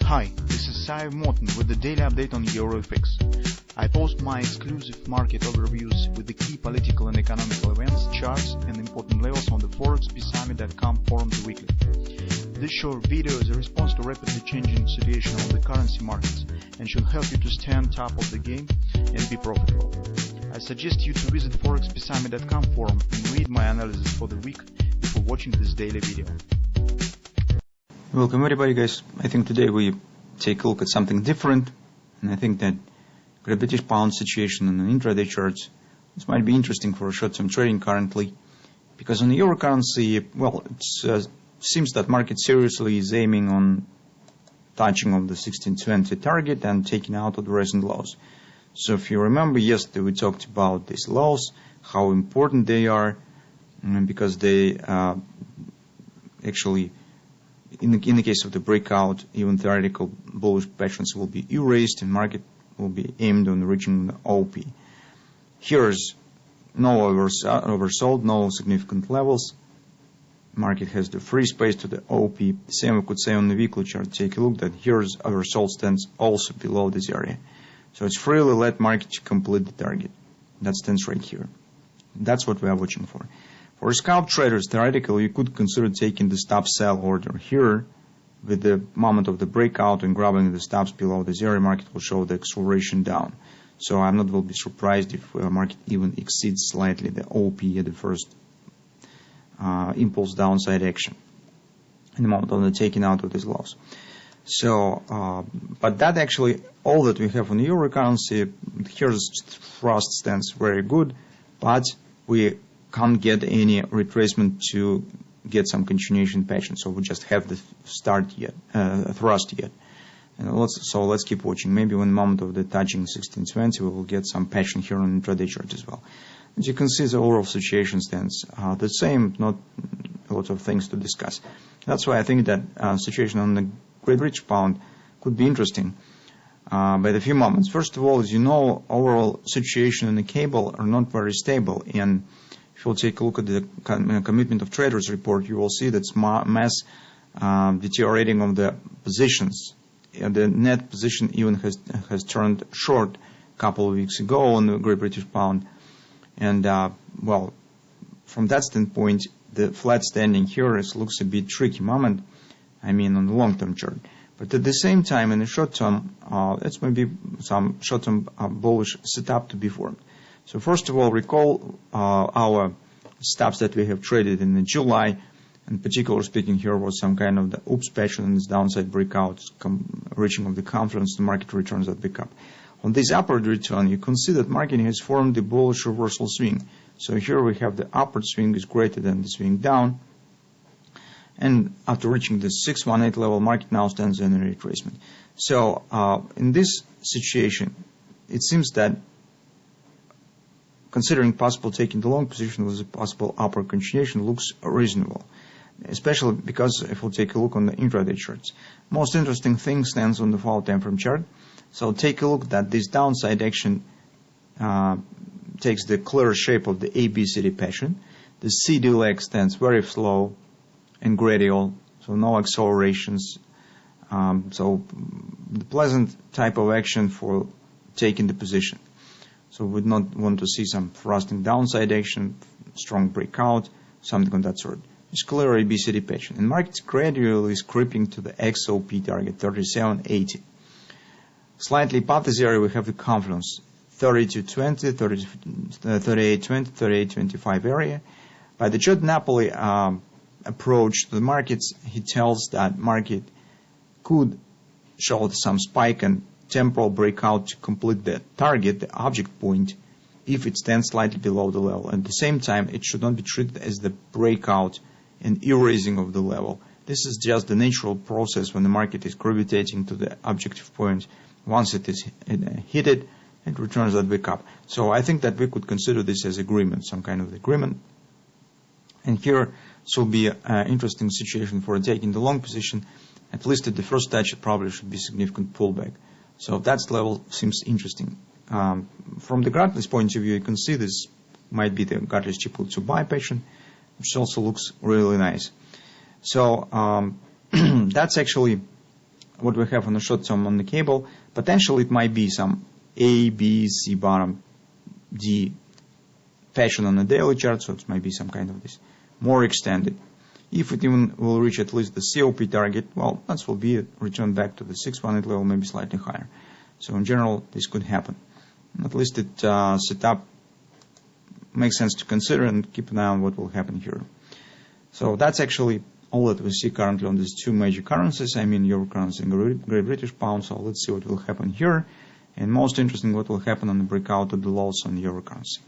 Hi, this is Sive Morten with the daily update on EuroFX. I post my exclusive market overviews with the key political and economical events, charts, and important levels on the ForexPeaceArmy.com forums weekly. This short video is a response to rapidly changing situation on the currency markets and should help you to stay on top of the game and be profitable. I suggest you to visit ForexPeaceArmy.com forum and read my analysis for the week before watching this daily video. Welcome everybody, guys. I think today we take a look at something different, and I think that Great British Pound situation on the intraday charts, this might be interesting for short-term trading currently, because on the euro currency, well, it seems that market seriously is aiming on touching of the 1620 target and taking out of the recent lows. So if you remember, yesterday we talked about these lows, how important they are, because they actually, in the case of the breakout, even theoretical bullish patterns will be erased and market will be aimed on reaching the OP. Here's no oversold, no significant levels. Market has the free space to the OP. The same we could say on the weekly chart. Take a look that here's oversold stands also below this area. So it's freely let market to complete the target. That stands right here. That's what we are watching for. For scalp traders, theoretically, you could consider taking the stop sell order here with the moment of the breakout and grabbing the stops below this area. Market will show the acceleration down. So I'm not will be surprised if market even exceeds slightly the OP at the first impulse downside action in the moment of the taking out of these lows. So, but that actually all that we have on the euro currency. Here's thrust stands very good, but we can't get any retracement to get some continuation pattern, so we just have the thrust yet. And let's keep watching. Maybe when the moment of the touching 1620, we will get some pattern here on intraday chart as well. As you can see, the overall situation stands the same, not a lot of things to discuss. That's why I think that situation on the Great British Pound could be interesting by the few moments. First of all, as you know, overall situation in the cable are not very stable, and if you'll take a look at the commitment of traders report, you will see that mass deteriorating of the positions. The net position even has turned short a couple of weeks ago on the Great British Pound. And, well, from that standpoint, the flat standing here looks a bit tricky moment, I mean on the long-term chart. But at the same time, in the short term, it's maybe some short-term bullish setup to be formed. So first of all, recall our stops that we have traded in July. In particular speaking, here was some kind of the oops pattern in this downside breakout, reaching of the confluence, the market returns that back up. On this upward return, you can see that market has formed the bullish reversal swing. So here we have the upward swing is greater than the swing down. And after reaching the 618 level, market now stands in a retracement. So in this situation, it seems that considering possible taking the long position with a possible upward continuation looks reasonable, especially because if we'll take a look on the intraday charts. Most interesting thing stands on the follow time frame chart. So take a look that this downside action takes the clear shape of the ABCD pattern. The CD leg stands very slow and gradual, so no accelerations. So the pleasant type of action for taking the position. So we would not want to see some thrusting downside action, strong breakout, something of that sort. It's clear ABCD pattern. And market gradually is creeping to the XOP target, 3780. Slightly above this area, we have the confluence, 3220, 3820, 3825 area. By the Judd Napoli approach to the markets, he tells that market could show some spike and temporal breakout to complete the target, the object point, if it stands slightly below the level. At the same time, it should not be treated as the breakout and erasing of the level. This is just the natural process when the market is gravitating to the objective point. Once it is hit it returns that back up. So I think that we could consider this as agreement, some kind of agreement. And here this will be an interesting situation for taking the long position. At least at the first touch, it probably should be significant pullback. So that level seems interesting. From the Gartley's point of view, you can see this might be the Gartley's triple to buy pattern, which also looks really nice. So that's actually what we have on the short term on the cable, potentially it might be some A, B, C bottom, D fashion on the daily chart, so it might be some kind of this more extended. If it even will reach at least the COP target, well, that will be a return back to the 618 level, maybe slightly higher. So in general, this could happen. At least it setup makes sense to consider, and keep an eye on what will happen here. So that's actually all that we see currently on these two major currencies. I mean, euro currency and Great British pound. So let's see what will happen here. And most interesting, what will happen on the breakout of the lows on the euro currency.